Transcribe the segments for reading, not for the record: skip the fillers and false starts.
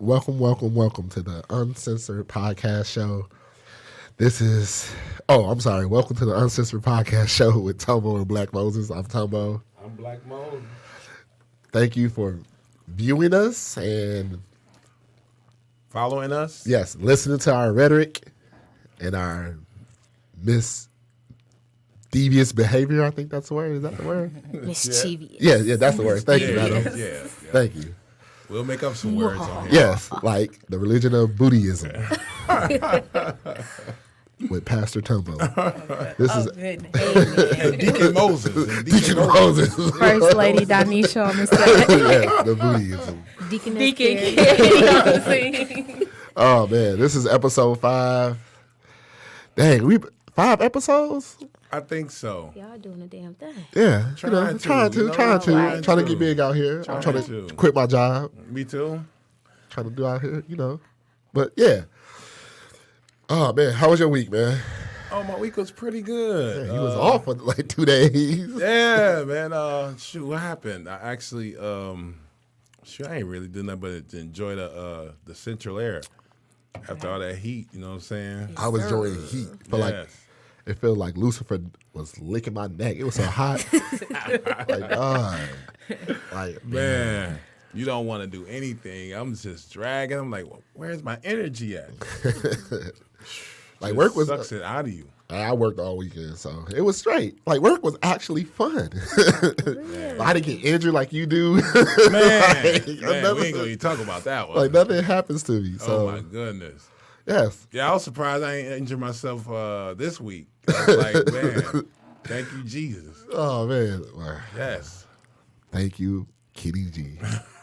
Welcome to the Uncensored podcast show. Welcome to the Uncensored podcast show with Tombo and Black Moses. I'm Tombo. I'm Black Moses. Thank you for viewing us and following us. Yes, listening to our rhetoric and our misdevious behavior. I think that's the word. Is that the word? Mischievous. Yeah, that's the word. Thank you, madam. Yeah. Thank you. We'll make up some words on here. Yes, like the religion of Buddhism. With Pastor Tombo. This is and Deacon Moses. Deacon Moses. First Lady Donisha on the side. Yeah, the Buddhism. Deacon. Oh man, this is episode 5. Dang, 5 episodes? I think so. Y'all doing the damn thing. Yeah, trying to get big out here. I'm trying to quit my job. Me too. Trying to do out here, But yeah. Oh man, how was your week, man? Oh, my week was pretty good. Yeah, he was off for like 2 days. Yeah, man. What happened? I actually, I ain't really doing nothing but to enjoy the central air after all that heat. You know what I'm saying? I was enjoying the heat. It felt like Lucifer was licking my neck. It was so hot. Man, you don't want to do anything. I'm just dragging. I'm like, well, where's my energy at? Work was sucks it out of you. I worked all weekend, so it was straight. Work was actually fun. I didn't get injured like you do. Man, we ain't gonna talk about that one. Nothing happens to me. So. Oh my goodness. Yes. Yeah, I was surprised I ain't injured myself this week. I was like, man, thank you, Jesus. Oh man. Yes. Thank you, Kitty G.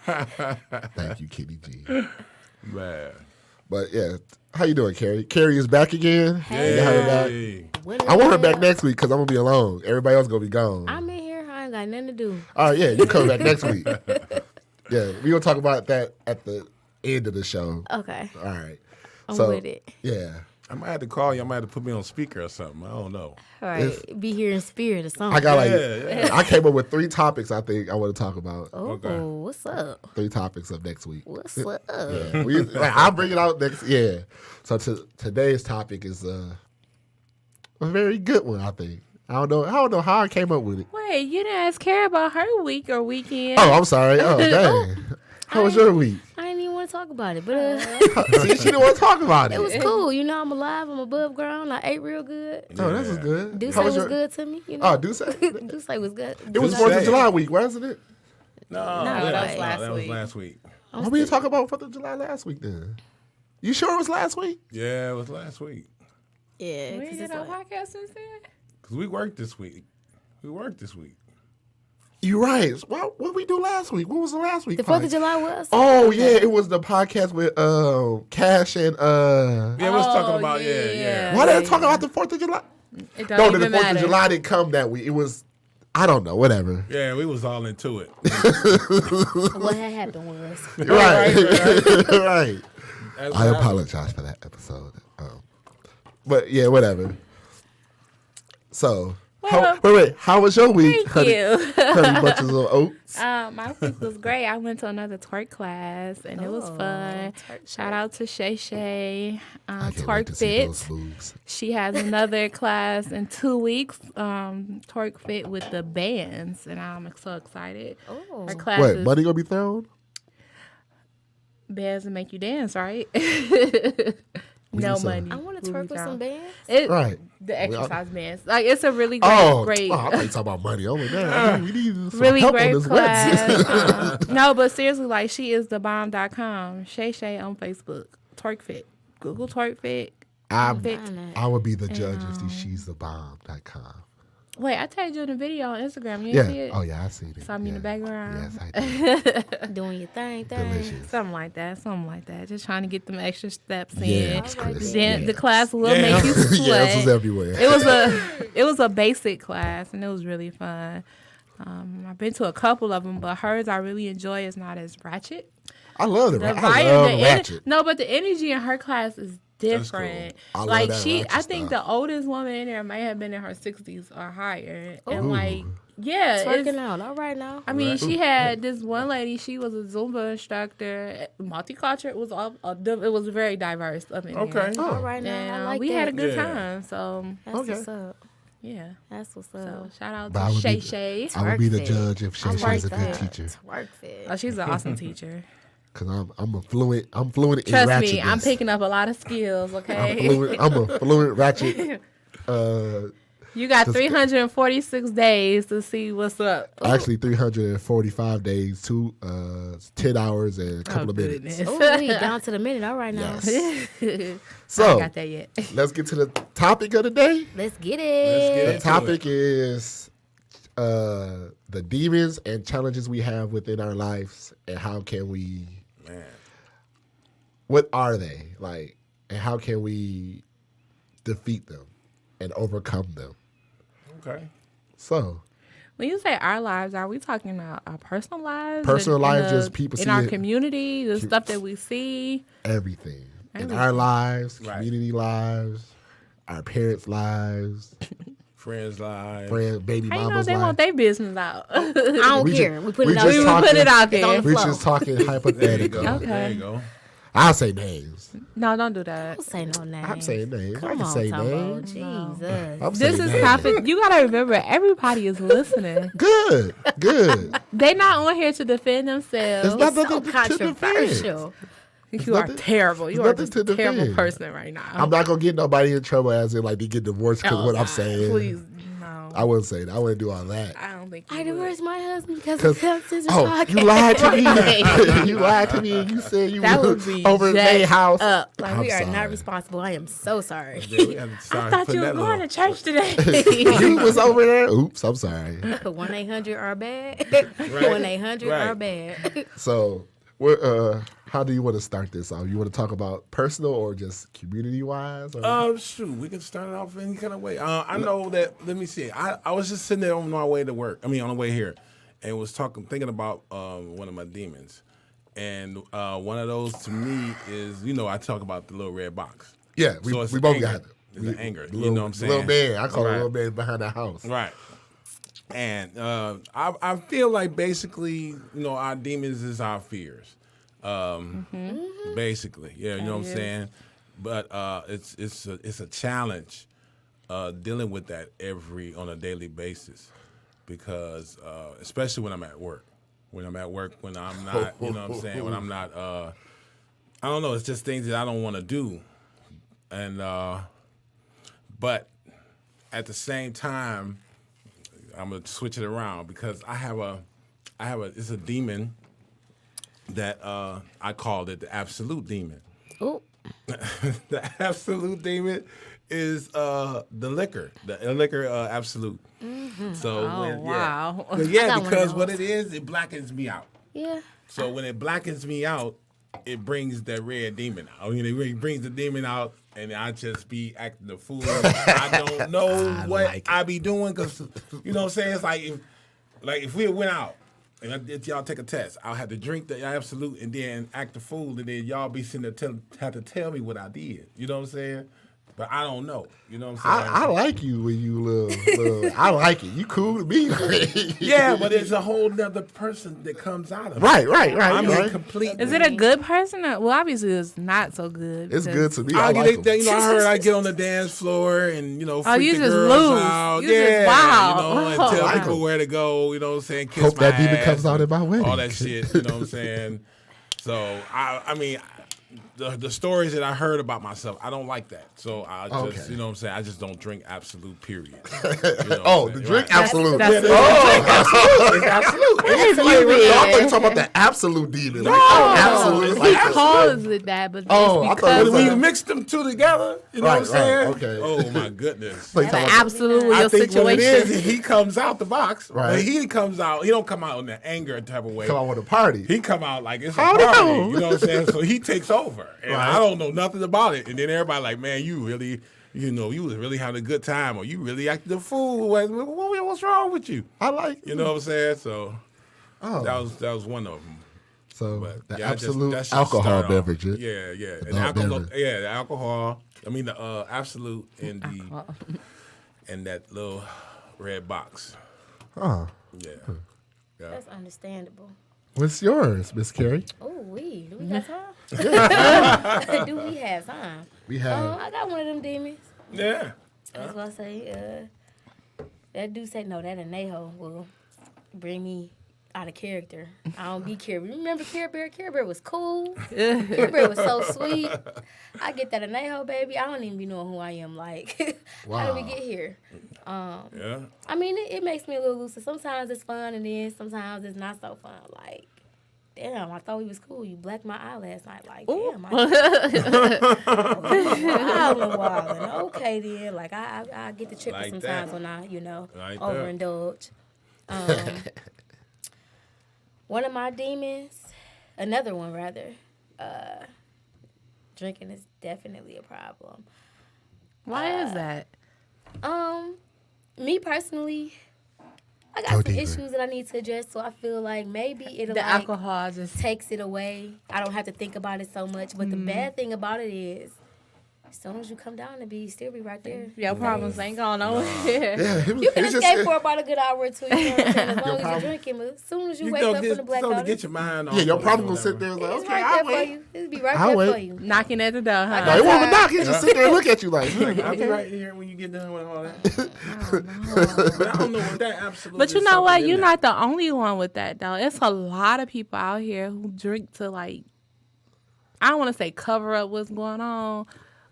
Thank you, Kitty G. Man. But yeah, how you doing, Carrie? Carrie is back again. Hey. You got her back? I want her back next week because I'm gonna be alone. Everybody else gonna be gone. I'm in here. I ain't got nothing to do. All right, yeah, you come back next week. Yeah, we gonna talk about that at the end of the show. Okay. All right. I'm with it. Yeah. I might have to call you. I might have to put me on speaker or something. I don't know. All right. Be here in spirit or something. I got I came up with 3 topics I think I want to talk about. Oh, okay. What's up? 3 topics of next week. What's up? Yeah, I'll bring it out next. Yeah. So today's topic is a very good one. I think. I don't know how I came up with it. Wait, you didn't ask Carrie about her week or weekend. Oh, I'm sorry. Oh, dang. How was your week? I didn't even want to talk about it, but see, she didn't want to talk about it. It was cool. I'm alive. I'm above ground. I ate real good. Oh, this is good. Duce was good to me. Oh, Duce? Duce was good. It was 4th of July week, wasn't it? No, that was last week. Why we didn't talk about 4th of July last week then? You sure it was last week? Yeah, it was last week. Yeah. We did our podcast since then? Because we worked this week. You're right. What we do last week? What was the last week? The 4th of July was? Oh, yeah. It was the podcast with Cash and... Yeah, we was talking about... Yeah. Why did I talk about the 4th of July? It don't even the 4th matter. of July didn't come that week. It was... I don't know. Whatever. Yeah, we was all into it. What had happened was... Right. I apologize for that episode. But, yeah, whatever. So... Wait. How was your week? Thank you. Honey bunches of oats. My week was great. I went to another twerk class, and it was fun. Shout out to Shay Shay, Twerk Fit. She has another class in 2 weeks, Twerk Fit with the bands, and I'm so excited. Oh. Her class What, money gonna be thrown? Bands that make you dance, right? No money. I want to twerk with some bands. Right. The exercise bands. It's a really great. I thought you talking about money. Oh, man. We need some really help great on this class. No, but seriously, she is thebomb.com. Shay Shay on Facebook. Twerk Fit. Google Twerk Fit. I would be the judge if she's thebomb.com. Wait, I tagged you in the video on Instagram. You didn't see it? Oh, yeah, I see it. Saw me in the background. Yes, I did. Doing your thing. Delicious. Something like that. Just trying to get them extra steps in. Yeah, Chris. Then the class will make you sweat. Yeah, it was everywhere. It was a basic class, and it was really fun. I've been to a couple of them, but hers I really enjoy. It's not as ratchet. I love it. I love ratchet. No, but the energy in her class is different. Cool. I think the oldest woman in there may have been in her 60s or higher. And Yeah, It's working out. All right now. I mean, she had this one lady. She was a Zumba instructor. Multicultural. It was it was very diverse up in Okay. there. All right now. And I like we that. had a good Yeah. time. So That's Okay. what's up. yeah. That's what's So up. shout out But I to would be Shay Shay. I would be the Twerk judge if Shay Shay's a good that. teacher. Twerk fit. Oh, she's an awesome teacher. Cause I'm fluent in Trust ratchetness. me, I'm picking up a lot of skills. Okay. I'm a fluent ratchet. You got 346 days to see what's up. Actually, 345 days, 10 hours and a couple of minutes. Oh, we down to the minute. All right now. Yes. I So got that yet. let's get to the topic of the day. Let's get Let's it. get The into topic it. is the demons and challenges we have within our lives, and how can we? Man. What are they like, and how can we defeat them and overcome them? Okay. So When you say our lives, are we talking about our personal lives? Personal In lives, the- just people in see our it. community, the stuff that we see. everything in Everything. our lives, Right. community lives, our parents' lives, Friends live. friend, baby How you know mama's they want lives. their business out? I don't We care. ju- We put we it out just there. talking- Put it out It's on there. the We're flow. just talking There you hypothetical. go. Okay. There you go. I'll say names. No, don't do that. Don't say no names. I'm saying names. I Come can on, say Tombo. names. Jesus. I'm This saying is names. topic. You gotta remember, everybody is listening. Good. They not on here to defend themselves. It's not So nothing to controversial. You are nothing- terrible. You there's are nothing just to a terrible defend. person right now. I'm not gonna get nobody in trouble as in like they get divorced because Oh, what I'm God, saying. Please, no. I wouldn't say that. I wouldn't do all that. I don't think I you would. divorced my husband because 'Cause- of Uncensored Oh, podcast. you lied to me. Right. You lied to me and you said you That were would be over at May jacked house. Like, I'm we are sorry. not responsible. I am so sorry. Yeah, we had to I start thought putting you were that going little- to church today. You was over there. Oops, I'm sorry. 1-800 are bad. Right. 1-800 are Right. bad. So, how do you want to start this off? You want to talk about personal or just community wise? Shoot, we can start it off any kind of way. I know that. Let me see. I was just sitting there on my way to work. I mean, on the way here, and was thinking about one of my demons, and one of those to me is, I talk about the little red box. Yeah, we So it's both anger. got it. It's an anger. The You know what I'm saying? Little man. I call it Right. little man behind the house. Right. And I feel like basically, our demons is our fears. Basically, yeah, you know what I'm saying. But it's a challenge dealing with that on a daily basis, because especially when I'm at work. When I'm not, you know what I'm saying. When I'm not, I don't know. It's just things that I don't want to do, and but at the same time, I'm gonna switch it around because I have it's a demon that I called it the absolute demon. Oh, The absolute demon is the liquor, absolute. So wow. yeah, yeah, got one of because what those. it is, it blackens me out. yeah. So when it blackens me out, it brings that red demon out. I mean, it brings the demon out, and I just be acting a fool. I don't know what I be doing, because, you know what I'm saying? It's like if we went out, and I did y'all take a test, I'll have to drink the absolute and then act a fool, and then y'all be sitting there have to tell me what I did. You know what I'm saying? But I don't know. You know what I'm saying? I like you when you little. I like it. You cool to me. Yeah, but it's a whole nother person that comes out of it. Right. I'm right. incomplete. Is it a good person? Well, obviously it's not so good. It's because- good to me. I like him. I heard I get on the dance floor and, freak you the just girls loose. out. You just wild. And tell Like people 'em. where to go, you know what I'm saying? Kiss Hope my that demon ass comes out and at my wedding. all that shit, you know what I'm saying? So, I mean, the stories that I heard about myself, I don't like that. So, I just, Okay. you know what I'm saying? I just don't drink absolute, period. Oh, the drink absolute. That's It's absolute. I thought you talking about the absolute demon. Like, absolute. He Like, calls it that, but Oh, I it's thought it because was When you like- mix them two together, you know what I'm Right, saying? okay. Oh, my goodness. like, the talking about- absolute with I your think what it situation. is, he comes out the box. Right. But he comes out. He don't come out in the anger type of way. come on with a party. He come out like it's a Howdy party. ho. You know what I'm saying? So he takes over, and Right. I don't know nothing about it. And then everybody like, man, you really, you was really having a good time, or you really acted a fool. What's wrong with you? I like You know what I'm saying? So Oh. that was one of them. So But the yeah, absolute that's just alcohol start off. beverage. Yeah. And Adult alcohol, beverage. yeah, the alcohol. I mean the absolute and the and that little red box. Oh, Yeah. Yeah. That's understandable. What's yours, Miss Carrie? Oh, do we got time? Do we have time? We have. I got one of them demons. Yeah. That's what I say. That dude said, no, that Anejo will bring me out of character. I don't be Care Bear. Remember Care Bear? Care Bear was cool. Care Bear was so sweet. I get that Anejo, baby. I don't even be knowing who I am. Like, how did we get here? Yeah. I mean, it makes me a little looser. Sometimes it's fun, and then sometimes it's not so fun. Like, damn, I thought we was cool. You blacked my eye last night. Like, damn, wildin'. Okay, then. Like, I get the tripping Like sometimes that. when I, Like overindulge. One of my demons, another one rather, drinking is definitely a problem. Why is that? Me personally, I got Go some deeper. issues that I need to address, so I feel like maybe it'll The like alcohol just takes it away. I don't have to think about it so much. But the bad thing about it is, as soon as you come down to be, you still be right there. your problems ain't going nowhere. Yeah, You can escape for about a good hour or two, you know what I'm saying? As long as problem- you're drinking. But as soon as you You wake don't up get, from the blackout, get your mind on. Yeah, your it, problem gonna whatever. sit there like, it's okay, right I'll there for wait. you. It'll be right I'll there wait. for you. Knocking at the door, huh? No, he won't knock. He just sit there and look at you like, I'll be okay. right here when you get done with all that. But I don't know what that absolutely. But you is know what? something in You're there. not the only one with that, though. It's a lot of people out here who drink to, like, I don't want to say cover up what's going on,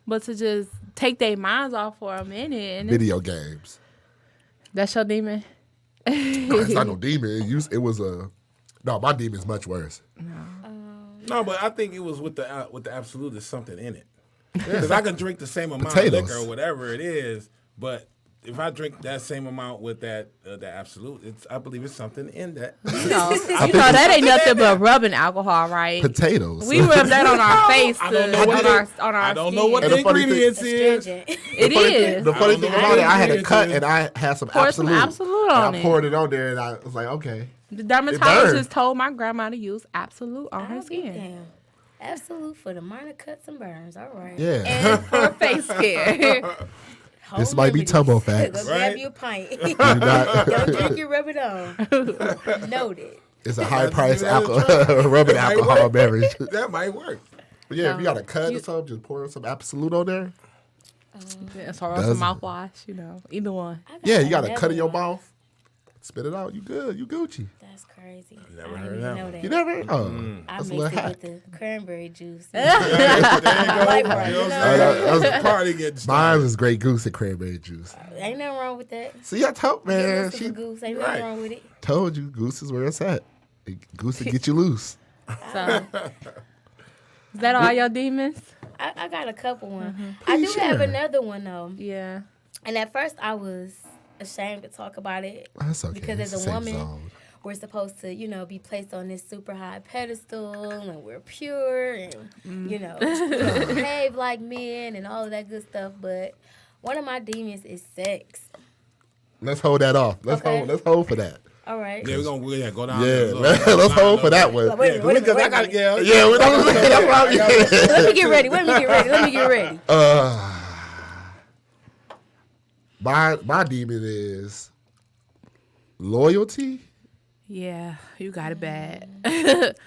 but to just take their minds off for a minute. And Video games. that's your demon? It's not no demon. It was a. No, my demon's much worse. No, but I think it was with the absolute. There's something in it. Because I can drink the same amount Potatoes. of liquor or whatever it is, but if I drink that same amount with that absolute, I believe it's something in that. You know that ain't nothing but rubbing alcohol, right? Potatoes. We rub that on our face I don't know what on our I don't skin. know what And the the funny thing- ingredients is. Astringent. It is. The funny I don't thing know about what it, I had a ingredients cut is. and I had some Pour some absolute. Absolute And on I it. poured it on there and I was like, okay. The burned. dermatologist told my grandma to use Absolute on her I'll be skin. damned. Absolute for the minor cuts and burns. All right. Yeah. And for face care. This might be Tumbo facts. Go grab Right. you a pint. You not- Don't drink it, rub it on. Noted. It's a high price That's alcohol, right. rubbing That might alcohol work. beverage. That might work. But yeah, if you got a cut or something, just pour some absolute on there. It's or Does some it? mouthwash, either one. I Yeah, you got a another cut in your one. mouth. Spit it out. You good. You Gucci. That's crazy. Never I heard didn't that even know one. that. You never? Oh, I that's a mixed little it hack. with the cranberry juice. There you go. Like, right, You know what I'm you know? saying? That's the party getting Mine started. is Grey Goose and cranberry juice. Ain't nothing wrong with that. See, I told man, Goose is she a goose. Ain't right. nothing wrong with it. told you Goose is where it's at. Goose to get you loose. So, is that all your demons? I got a couple one. I do Please have share. another one though. Yeah. And at first I was ashamed to talk about it That's okay. because It's as a the same woman, zone. we're supposed to, be placed on this super high pedestal and we're pure and, behave like men and all of that good stuff. But one of my demons is sex. Let's hold that off. Let's Okay. hold for that. All right. Yeah, we're going to go down. Yeah, there. let's hold for that one. Wait a minute, Because I got to wait a get. Yeah, we don't that's why minute. Let me get ready. Let me get ready. My demon is loyalty. Yeah, you got it bad.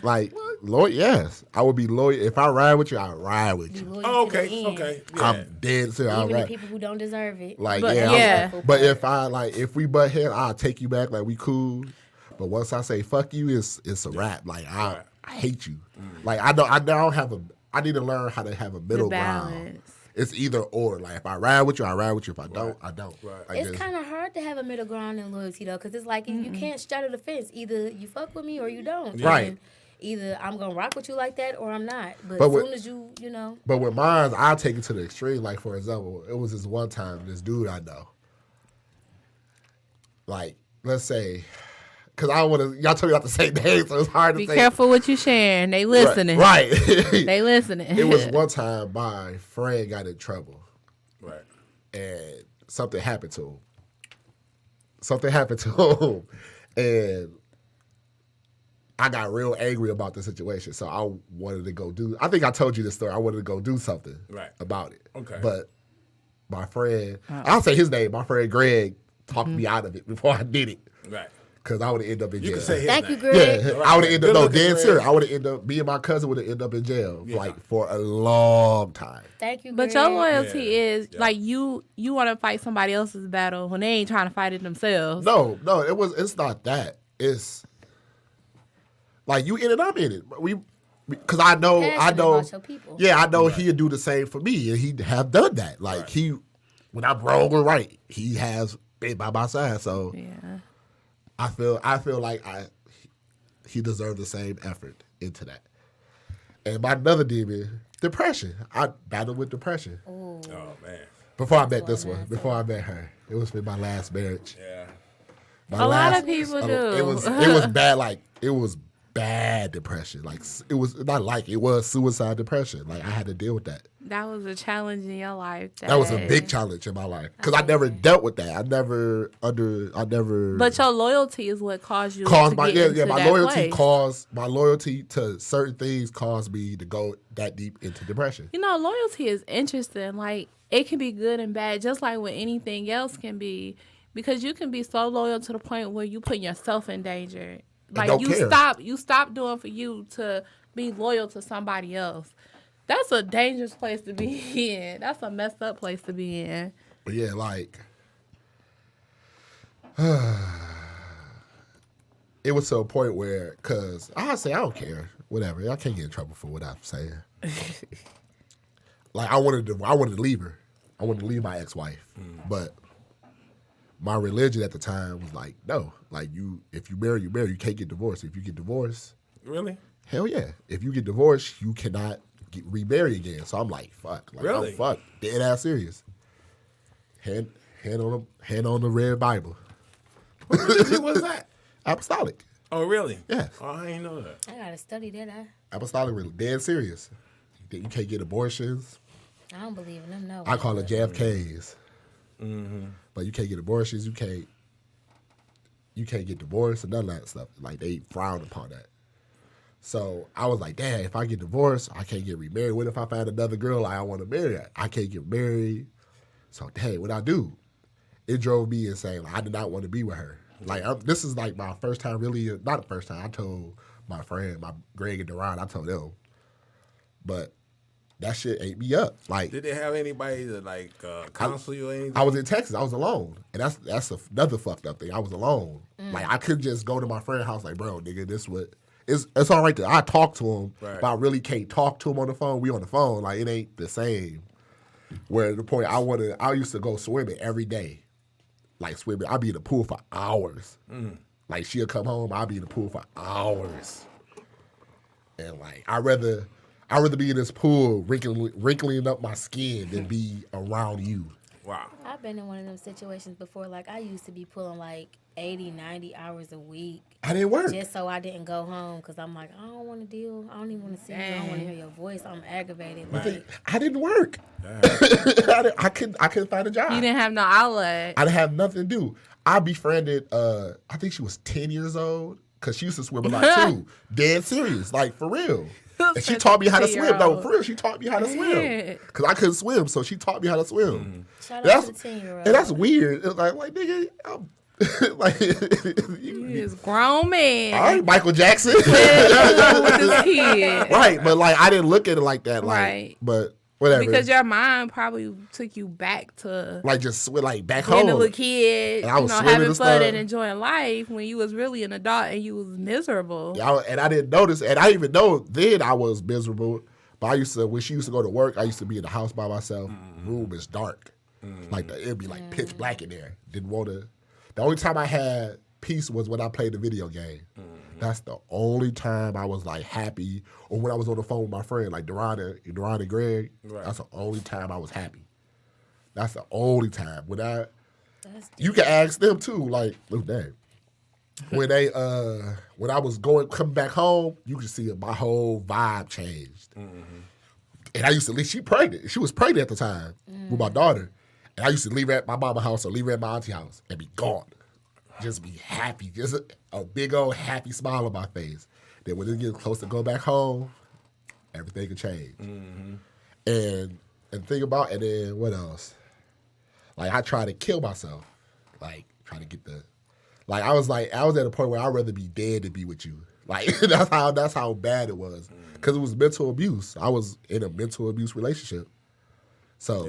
Like loyal. Yes, I would be loyal. If I ride with you, I ride with Be you. loyal Oh, to the okay, end. okay. Yeah. I'm dead serious. I'll Even the ride. people who don't deserve it. Like But- yeah, yeah. But if we butt head, I'll take you back. Like we cool. But once I say fuck you, it's a wrap. Like I hate you. Like I don't have a. I need to learn how to have a middle ground. balance. It's either or. Like if I ride with you, I ride with you. If I don't, I don't. Right. I It's just- kind of hard to have a middle ground in loyalty though, because it's like you can't straddle the fence. Either you fuck with me or you don't. Right. And either I'm gonna rock with you like that or I'm not. But But as with- soon as you But with mine, I'll take it to the extreme. Like, for example, it was this one time, this dude I know. Like, let's say, because I don't want to, y'all told me not to say names, so it's hard Be to say. careful what you sharing. They listening. Right. They listening. It was one time my friend got in trouble Right. and something happened to him. And I got real angry about the situation. So I wanted to go I think I told you this story. I wanted to go do something Right. about it. Okay. But my friend, I'll say his name, my friend Greg talked me out of it before I did it. Right. because I would have ended up in jail. You can say his Thank you, name. Greg. Yeah, I would have ended up. No, Good-looking dead Greg. serious. I would have ended up. Me and my cousin would have ended up in jail like for a long time. Thank you, But Greg. your loyalty is Yeah. like you want to fight somebody else's battle when they ain't trying to fight it themselves. No, it's not that. It's like you in it, I'm in it. Because I know, Passionate about your people. Yeah, I know he'd do the same for me, and he'd have done that. Like when I'm wrong or right, he has been by my side. So Yeah. I feel like he deserved the same effort into that. And my another demon, depression. I battled with depression Oh man. before I met this one. Before I met her, it was my last marriage. Yeah. My lot of people do. It was bad. Like it was bad depression. Like it was not like it was suicide depression. Like I had to deal with that. That was a challenge in your life. That was a big challenge in my life because I never dealt with that. I never. But your loyalty is what caused you caused to my get into my that loyalty place. my loyalty to certain things caused me to go that deep into depression. You know, loyalty is interesting. Like it can be good and bad, just like with anything else can be. Because you can be so loyal to the point where you put yourself in danger. Like don't care. you stop doing for you to be loyal to somebody else. That's a dangerous place to be in. That's a messed up place to be in. But yeah, like it was to a point where, cause I say I don't care, whatever. I can't get in trouble for what I'm saying. Like I wanted to leave her. I wanted to leave my ex-wife, but my religion at the time was like, no, like if you marry, you marry. You can't get divorced. If you get divorced, Really? hell yeah. If you get divorced, you cannot remarry again. So I'm like, fuck. Like, Really? I'm fuck. Dead ass serious. Hand on the red Bible. What religion was that? Apostolic. Oh, really? Yes. Oh, I didn't know that. I gotta study that. Apostolic, really dead serious. You can't get abortions. I don't believe in them. No. I call it JFKs. Mm-hmm. But you can't get abortions. You can't get divorced and none of that stuff. Like they frown upon that. So I was like, damn, if I get divorced, I can't get remarried. What if I find another girl I want to marry? I can't get married. So dang, what I do? It drove me insane. Like, I did not want to be with her. Like this is like my first time, really not the first time. I told my friend, my Greg and Deron, I told them, but that shit ate me up. Like, Did they have anybody to like counsel you or anything? I was in Texas. I was alone, and that's another fucked up thing. I was alone. Like I couldn't just go to my friend's house. Like, bro, nigga, this what it's all right. I talk to him, Right. but I really can't talk to him on the phone. We on the phone. Like it ain't the same. Where the point I used to go swimming every day, like swimming. I'd be in the pool for hours. Like she'll come home, I'll be in the pool for hours, and like I'd rather be in this pool wrinkling up my skin than be around you. Wow. I've been in one of them situations before. Like I used to be pulling like 80, 90 hours a week I didn't work. just so I didn't go home because I'm like, I don't want to deal. I don't even want to see you. I don't want to hear your voice. I'm aggravated. Like, I didn't work. I couldn't find a job. You didn't have no outlet. I didn't have nothing to do. I befriended, I think she was 10 years old, because she used to swim a lot too. Dead serious, like for real. And she taught me how to swim. No, for real, she taught me how to swim. Because I couldn't swim, so she taught me how to swim. shout out to the 10-year-old. And that's weird. It's like nigga, I'm, like, You is grown man. all right, Michael Jackson. with this kid. Right, but like I didn't look at it like that. Like, Right. But whatever. Because your mind probably took you back to like just like back being a home. little kid, And I was swimming having and fun stuff. and enjoying life when you was really an adult and you was miserable. And I didn't notice, and I didn't even know then I was miserable. But when she used to go to work, I used to be in the house by myself. Room is dark, like it'd be like pitch black in there. Didn't want to. The only time I had peace was when I played the video game. That's the only time I was like happy, or when I was on the phone with my friend, like Deron and Greg. Right. That's the only time I was happy. That's the only time That's you can ask them too. Like, look, dang. When I was coming back home, you could see my whole vibe changed. And I used to leave. She was pregnant at the time with my daughter, and I used to leave her at my mama's house or leave her at my auntie's house and be gone, just be happy, just a big old happy smile on my face. Then when it gets close to go back home, everything can change. And think about, and then what else? Like I try to kill myself, like try to get Like I was at a point where I'd rather be dead than be with you. Like that's how bad it was. Because it was mental abuse. I was in a mental abuse relationship. So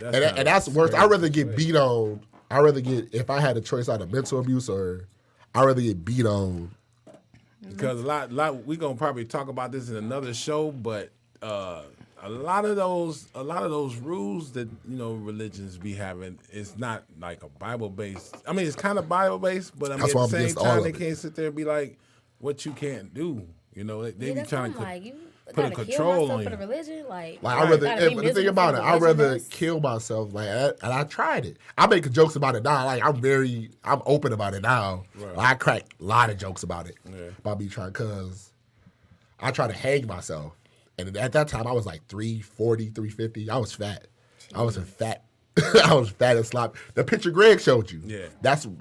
that's worse. I'd rather get beat on. If I had a choice out of mental abuse or I'd rather get beat on. Because a lot we gonna probably talk about this in another show, but a lot of those rules that religions be having is not like a Bible based. I mean, it's kind of Bible based, but I mean at the same time they can't sit there and be like, what you can't do. They be trying to put a control on you. For the religion, like I'd rather. The thing about it, I'd rather kill myself. Like, and I tried it. I make jokes about it now. Like I'm open about it now. Right. Like, I crack a lot of jokes about it. Yeah. About me trying, cause I tried to hang myself, and at that time I was like 340, 350. I was fat. I was fat. I was fat and sloppy. The picture Greg showed you. Yeah.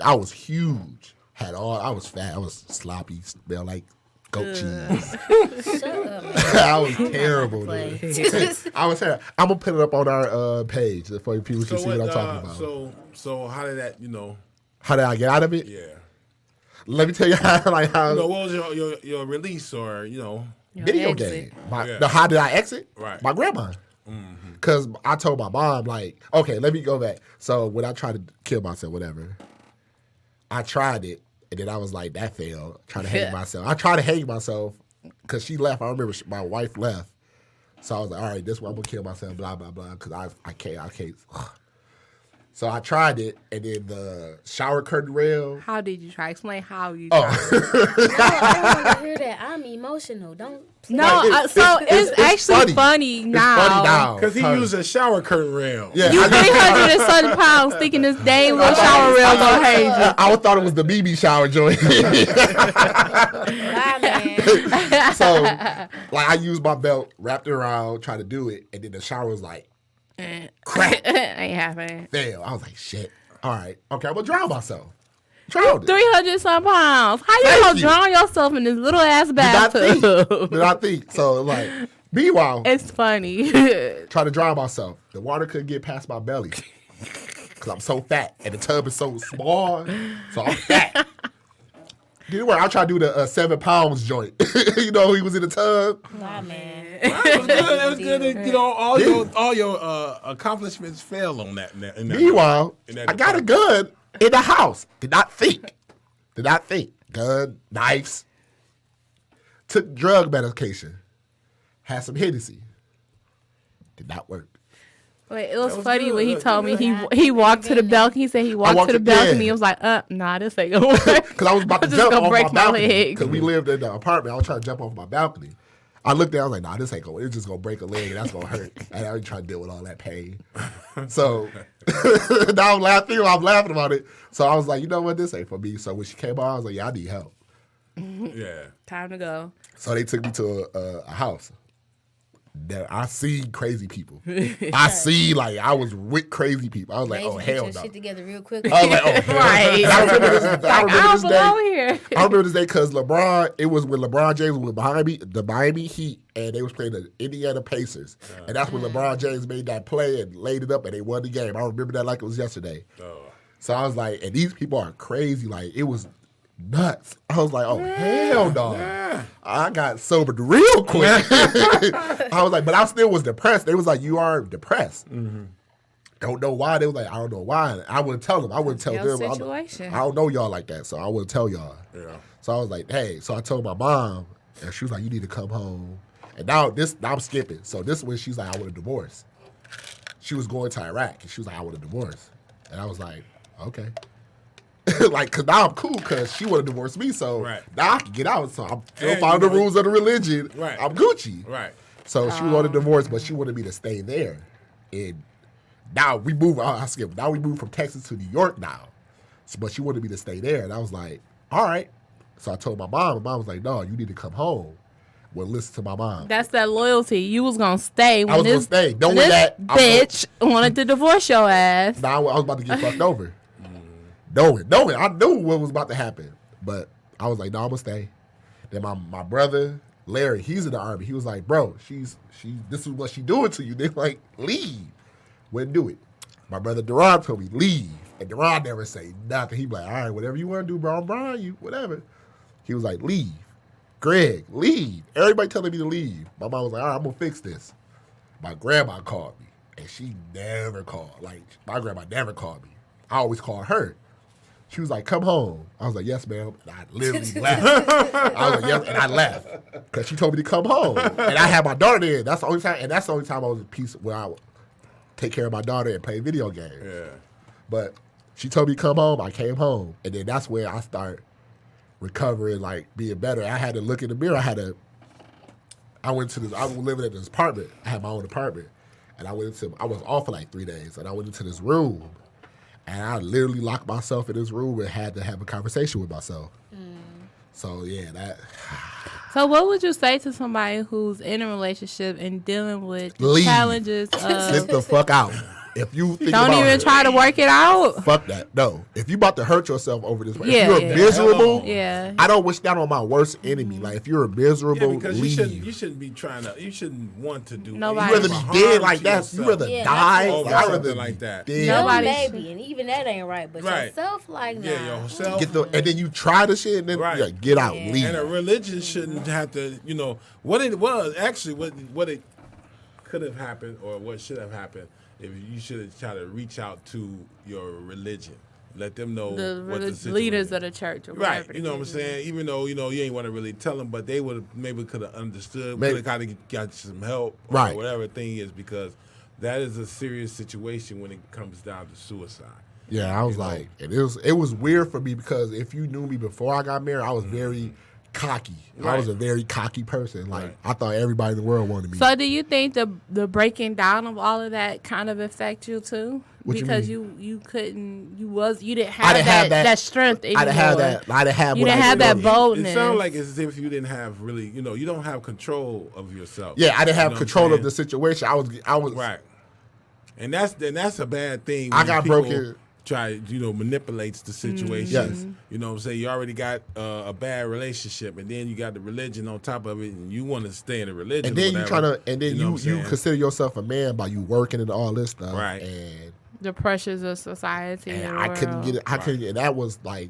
I was huge. I was fat. I was sloppy. Smelled like goat cheese. Shut up, man. I was terrible, dude. I was terrible. I'm gonna put it up on our page for people to see what I'm talking about. So how did that, How did I get out of it? Yeah. Let me tell you how. What was your release or video game? How did I exit? Right. My grandma. Because I told my mom, like, okay, let me go back. So when I tried to kill myself, whatever, I tried it. And then I was like, that failed. Trying to hang myself. I tried to hang myself because she left. I remember my wife left. So I was like, all right, this is where I'm going to kill myself, blah, blah, blah. Because I can't. So I tried it. And then the shower curtain rail. How did you try? Explain how you tried. I don't want to hear that. I'm emotional. Don't. No, it's actually funny now. It's funny now. Because he used a shower curtain rail. Yeah, you 307 pounds thinking this dang little shower rail gonna hang you. I thought it was the BB shower joint. Bye, man. So, like, I used my belt, wrapped it around, tried to do it, and then the shower was like, crap. Ain't happening. Fail. I was like, shit. All right. Okay, I'm going to drown myself. Drowned it. 300 some pounds. How you gonna drown yourself in this little ass bathtub? Did I think? So, like, meanwhile. It's funny. Trying to drown myself. The water couldn't get past my belly. Because I'm so fat. And the tub is so small. So I'm fat. I tried to do the 7 pounds joint. He was in the tub. Wow, man. It was good. All your accomplishments fell on that. Meanwhile, I got a gun in the house. Did not think. Gun, knives. Took drug medication. Had some Hennessy. Did not work. Wait, it was funny good. When he told me he walked to the balcony. He said he walked to the balcony. He was like, nah, this ain't gonna work. Because I was about to jump off my balcony. Because we lived in the apartment. I was trying to jump off my balcony. I looked down, I was like, nah, this ain't going to, it's just going to break a leg and that's going to hurt. And I was trying to deal with all that pain. So now I'm laughing about it. So I was like, you know what, this ain't for me. So when she came on, I was like, yeah, I need help. Yeah. Time to go. So they took me to a house. That I see crazy people. I was with crazy people. I was like, oh, hell no. Shit together real quick. I was like, oh, hell right. I remember this day. Here. I remember this day because LeBron, it was when LeBron James was behind me, the Miami Heat, and they was playing the Indiana Pacers. And that's when LeBron James made that play and laid it up and they won the game. I remember that like it was yesterday. Oh. So I was like, and these people are crazy. Like, it was nuts. I was like, oh, hell no. Yeah. I got sobered real quick. I was like, but I still was depressed. They was like, you are depressed. Mm-hmm. Don't know why. They was like, I don't know why. I wouldn't tell them. I wouldn't tell them. Situation. I don't know y'all like that, so I wouldn't tell y'all. Yeah. So I was like, hey. So I told my mom, and she was like, you need to come home. And now I'm skipping. So this is when she's like, I want a divorce. She was going to Iraq, and she was like, I want a divorce. And I was like, okay. Like, because now I'm cool because she want to divorce me, so now I can get out. So I'm still following the rules of the religion. Right. I'm Gucci. Right. So she wanted a divorce, but she wanted me to stay there. And now we moved. I skipped. Now we moved from Texas to New York now. So, but she wanted me to stay there. And I was like, all right. So I told my mom. My mom was like, no, you need to come home. Well, listen to my mom. That's that loyalty. You was going to stay. I was going to stay. Knowing that bitch wanted to divorce your ass. Now I was about to get fucked over. Knowing. I knew what was about to happen. But I was like, no, I'm going to stay. Then my brother, Larry, he's in the Army. He was like, bro, this is what she doing to you. They like, leave. Wouldn't do it. My brother Duran told me, leave. And Deron never say nothing. He be like, all right, whatever you want to do, bro, I'm Brian, you, whatever. He was like, leave. Greg, leave. Everybody telling me to leave. My mom was like, all right, I'm going to fix this. My grandma called me, and she never called. Like, my grandma never called me. I always called her. She was like, come home. I was like, yes, ma'am. And I literally left. I was like, yes, and I left. Because she told me to come home. And I had my daughter there. That's the only time, and that's the only time I was at peace where I would take care of my daughter and play video games. Yeah. But she told me to come home. I came home. And then that's where I started recovering, like, being better. I had to look in the mirror. I was living in this apartment. I had my own apartment. And I was off for like 3 days. And I went into this room. And I literally locked myself in this room and had to have a conversation with myself. So, yeah, that... So what would you say to somebody who's in a relationship and dealing with the challenges of... Get the fuck out. If you think Don't about even try to work it out. Fuck that. No. If you about to hurt yourself over this, if you're miserable, I don't wish that on my worst enemy. Like, if you're miserable, because leave. you shouldn't be trying to. You shouldn't want to do. Nobody. You rather be dead like that. You rather die. Over I'd something rather like that. Dead. Nobody, baby, and even that ain't right. But yourself, like, nah. Yeah, yourself. And then you try the shit, and then get out, leave. And a religion shouldn't have to. You know what it was actually. What it could have happened, or what should have happened. If you should have tried to reach out to your religion, let them know what the situation leaders of the church, or right? You know what I'm saying? Even though you ain't want to really tell them, but they would maybe could have understood, could have kind of got some help, or whatever the thing is, because that is a serious situation when it comes down to suicide. Yeah, I was like, and it was weird for me because if you knew me before I got married, I was very cocky. I was a very cocky person. Like I thought everybody in the world wanted me. So do you think the breaking down of all of that kind of affect you too? Because you didn't have that strength anymore. I didn't have that. You didn't have that boldness. It sounded like as if you didn't have really, you don't have control of yourself. Yeah, I didn't have control of the situation. I was right. And that's a bad thing. I got broken. Try, manipulates the situation. Yes. You know what I'm saying? You already got a bad relationship, and then you got the religion on top of it, and you want to stay in the religion. And then you consider yourself a man by you working and all this stuff. Right. And the pressures of society. And I couldn't get it. I couldn't get it. That was like,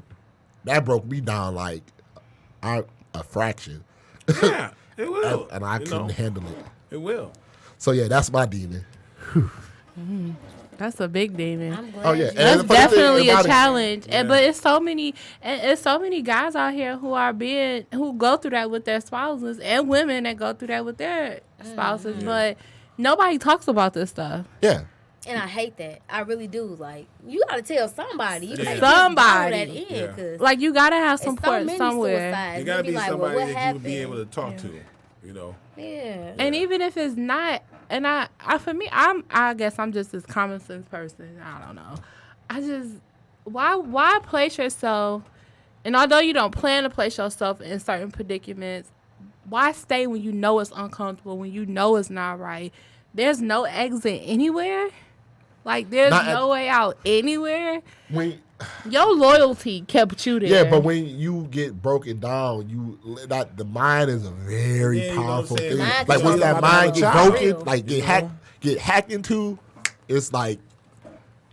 that broke me down like a fraction. Yeah, it will. and I couldn't handle it. It will. So yeah, that's my demon. That's a big demon. Oh yeah, that's definitely a challenge. Yeah. But it's so many guys out here who go through that with their spouses, and women that go through that with their spouses. But nobody talks about this stuff. Yeah. And I hate that. I really do. Like, you gotta tell somebody. You can't somebody. Just that in, like, you gotta have support somewhere. You gotta be like, somebody that you would be able to talk to. Yeah. And even if it's not. And I guess I'm just this common sense person. I don't know. Why place yourself, and although you don't plan to place yourself in certain predicaments, why stay when you know it's uncomfortable, when you know it's not right? There's no exit anywhere. Like, there's no way out anywhere. Your loyalty kept you there. Yeah, but when you get broken down, the mind is a very powerful thing. Like once that mind get broken, like get hacked into, it's like.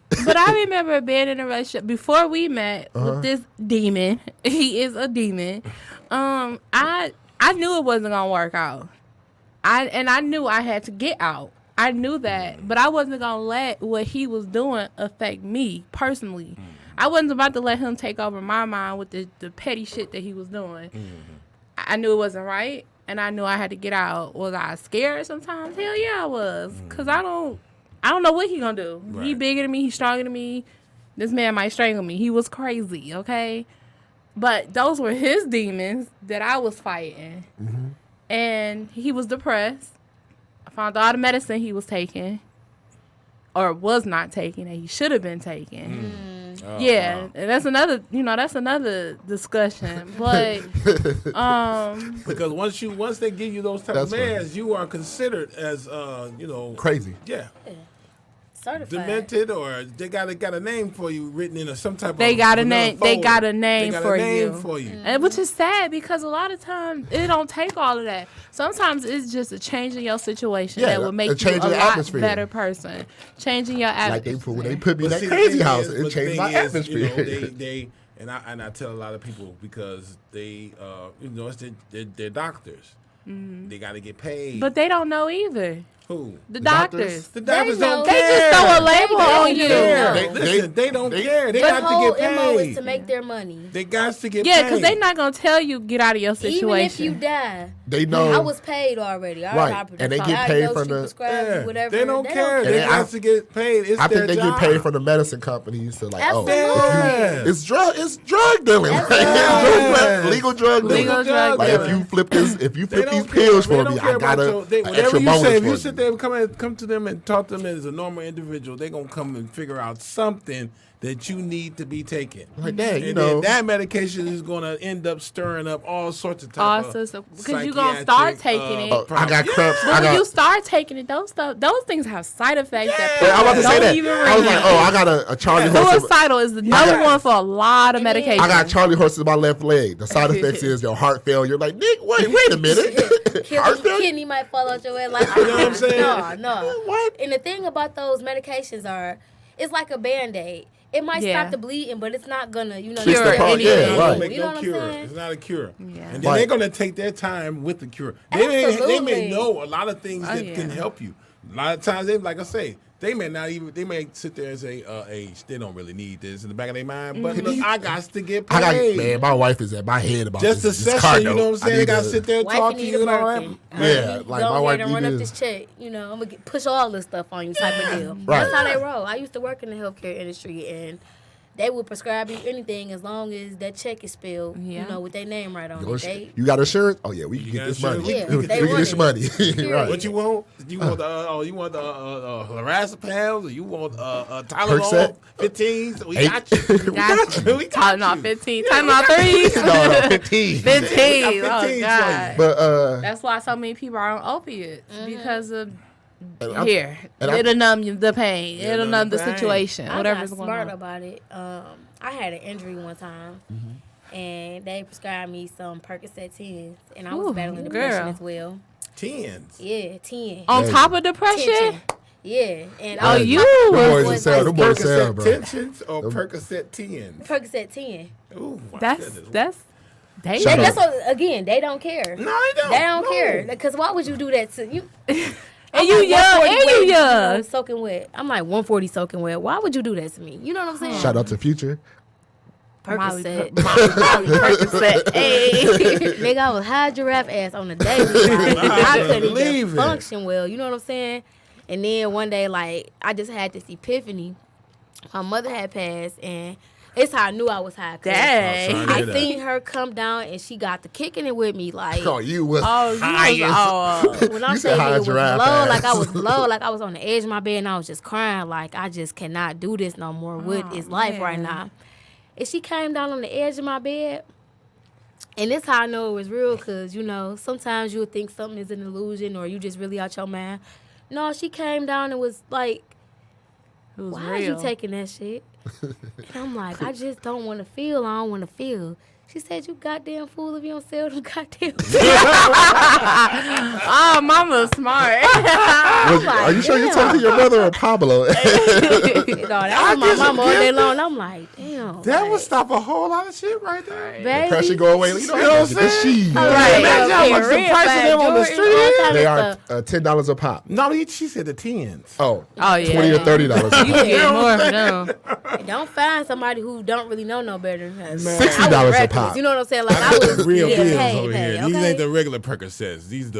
But I remember being in a relationship before we met with this demon. He is a demon. I knew it wasn't gonna work out. I knew I had to get out. I knew that, but I wasn't gonna let what he was doing affect me personally. I wasn't about to let him take over my mind with the petty shit that he was doing. I knew it wasn't right, and I knew I had to get out. Was I scared sometimes? Hell yeah, I was. Because I don't know what he gonna do. Right. He bigger than me. He stronger than me. This man might strangle me. He was crazy, okay? But those were his demons that I was fighting. Mm-hmm. And he was depressed. I found all the medicine he was taking, or was not taking, that he should have been taking. And that's another discussion. But because once they give you those type of mans, you are considered as crazy. Yeah. certified. demented, or they got a name for you written in some type They of got a vanilla name. They folder. got a name They got for a name you. for you. And which is sad because a lot of times it don't take all of that. Sometimes it's just a change in your situation that will make you a lot better person. Changing your atmosphere. Like when they put me in that See, crazy the thing house, is- it but the changed thing my is, atmosphere. They and I tell a lot of people because they it's they're doctors. They got to get paid. But they don't know either. Who? The doctors. The doctors don't They care. just throw a label on you. Listen, they don't care. They Their got whole to get MO is paid. to make their money. They got to get Yeah, paid. because they're not going to tell you get out of your situation. Even if you die, They know. I was paid already. Right, and they get paid from the. Yeah. Whatever. They don't care. They got to get paid. It's I think they job. get paid from the medicine companies to like, Absolutely. it's drug dealing, legal drug dealing. Legal drug Like dealing. if you flip these pills for me, I got an whatever extra you bonus say. If for you you. sit there and come to them and talk to them as a normal individual, they're gonna come and figure out something that you need to be taking. Like that, and then that medication is gonna end up stirring up all sorts of because you're gonna start taking it. I got cramps. But when you start taking it, those things have side effects that I'm about to say don't that. even I was like, I got a Charlie horse. Suicidal is the number one for a lot of medication. I got Charlie horse in my left leg. The side effects is your heart failure. Like, Nick, wait a minute. Heart failure? Kidney might fall out your head. Like, You know what I'm saying? No. What? And the thing about those medications it's like a Band-Aid. It might stop the bleeding, but it's not gonna, Cure anything. yeah, right. Make You know no what I'm cure. saying? It's not a cure. Yeah. And then they're gonna take their time with the cure. They may Absolutely. know a lot of things that can help you. A lot of times, like I say, they may sit there and say, they don't really need this in the back of their mind, but look, I got to get paid. My wife is at my head about Just this. a this session, car you know what I'm note. saying? They got to sit there and Wife, talk you to need you a and all that. Birkin. Yeah, like my wife and run need up this. this check. I'm gonna push all this stuff on you, type of deal. Right. That's how they roll. I used to work in the healthcare industry, and they would prescribe you anything as long as that check is spelled, with their name right on it. You got insurance? Oh yeah, we can get this money. Yeah, we they can get want this it. money. Period. Right. What you want? You want the lorazepam, or you want Tylenol 15s? We got you. We got you. We got No, you. 15. Time out 3. No, 15. 15. got Oh, 15 God. But That's why so many people are on opiates because of and it'll numb you the pain. Yeah, It'll numb the pain. situation. I Whatever's got going smart on. about it. I had an injury one time, and they prescribed me some Percocet 10s, and I was Ooh, battling girl. depression as well. 10s. Yeah, 10. On top of depression? Tension. Yeah, and Oh, Hey, you them boys was that sell, them boys sell, Percocet bro. tensions or Percocet 10s? Percocet 10. Ooh, my That's goodness. they. Shout out. That's what, again, they don't care. No, they don't. They don't No. care. Because why would you do that to you? And you young, and you young. Soaking wet. I'm like 140 soaking wet. Why would you do that to me? You know what I'm saying? Shout out to Future. Percocet. Molly Percocet. Hey. Nigga, I was high giraffe ass on the daily. Like, I couldn't believe even it. function well. You know what I'm saying? And then one day, like, I just had this epiphany. My mother had passed, and it's how I knew I was high. 'cause Dang. Oh, sorry. I seen her come down, and she got to kicking it with me. Like, Oh, you was Oh, you high was, as- when I'm You said saying high it was low, giraffe ass. like I was low, like I was on the edge of my bed, and I was just crying. Like, I just cannot do this no more. What is life right now? And she came down on the edge of my bed. And this how I know it was real, because, sometimes you'll think something is an illusion or you just really out your mind. No, she came down and was like, it was why real. are you taking that shit? And I'm like, I just don't want to feel. I don't want to feel. She said, you goddamn fool if you don't sell them goddamn Oh, mama's smart. Are you sure you talking to your brother or Pablo? That was my mama all day long. I'm like, damn. That would stop a whole lot of shit right there. baby. Pressure go away. You know what I'm saying? Right. Imagine how much the Real price of fat them on the jewelry, street all is. kind of They are stuff. $10 a pop. No, she said the 10s. Oh, Oh, yeah. $20 or $30 a You pop. get more for them. Don't find somebody who don't really know no better. $60 I was a reckless, pop. You know what I'm saying? Like, I was Real yeah, pills paid, over here. okay? These ain't the regular Percocets. These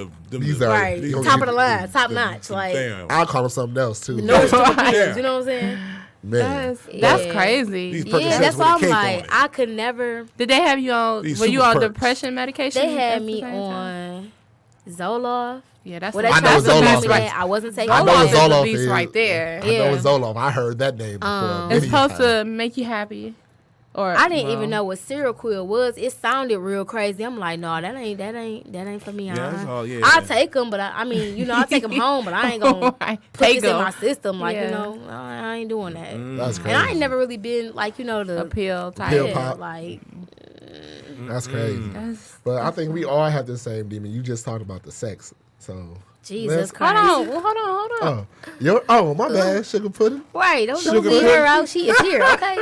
are right. These Top of the line, top notch. Like, Damn. I'll call them something else too. no stupid Yeah. pills. You know what I'm saying? Man. That's Yeah. crazy. These Yeah, Percocets that's with why a I'm cake like, on it. I could never. Did they have you on? These Were you super on perks. depression medication? They had at the me same time? on Zoloft. Yeah, that's. Well, they I know tried what to Zoloft give is. me that. I wasn't taking I know what that. Zoloft beast is. right there. I know Yeah. it's Zoloft. I heard that name before. It's It's many supposed times. to make you happy. Or I didn't even know what serial killer was. It sounded real crazy. I'm like, no, that ain't for me. Yeah, that's all. Yeah, I'll take them, but I mean, I'll take them home, but I ain't gonna put this in my system. Like, I ain't doing that. That's crazy. And I ain't never really been like, the pill type. Pill pop. Like, that's crazy. But I think we all have the same demon. You just talked about the sex, so. Jesus Christ. Hold on. My bad. Sugar pudding. Right. Don't leave her out. She is here, okay?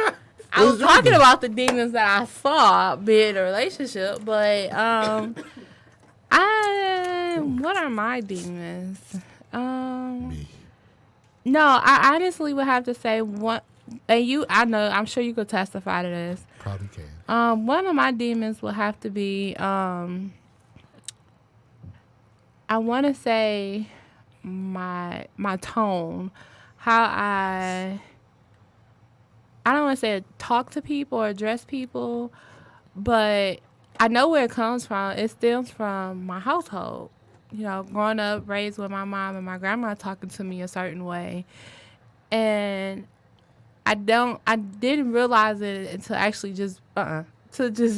I was talking about the demons that I saw being in a relationship, but what are my demons? Me. No, I honestly would have to say one, and I'm sure you could testify to this. Probably can. One of my demons would have to be, I want to say my tone, how I don't want to say talk to people or address people, but I know where it comes from. It stems from my household. Growing up, raised with my mom and my grandma talking to me a certain way. And I didn't realize it until actually just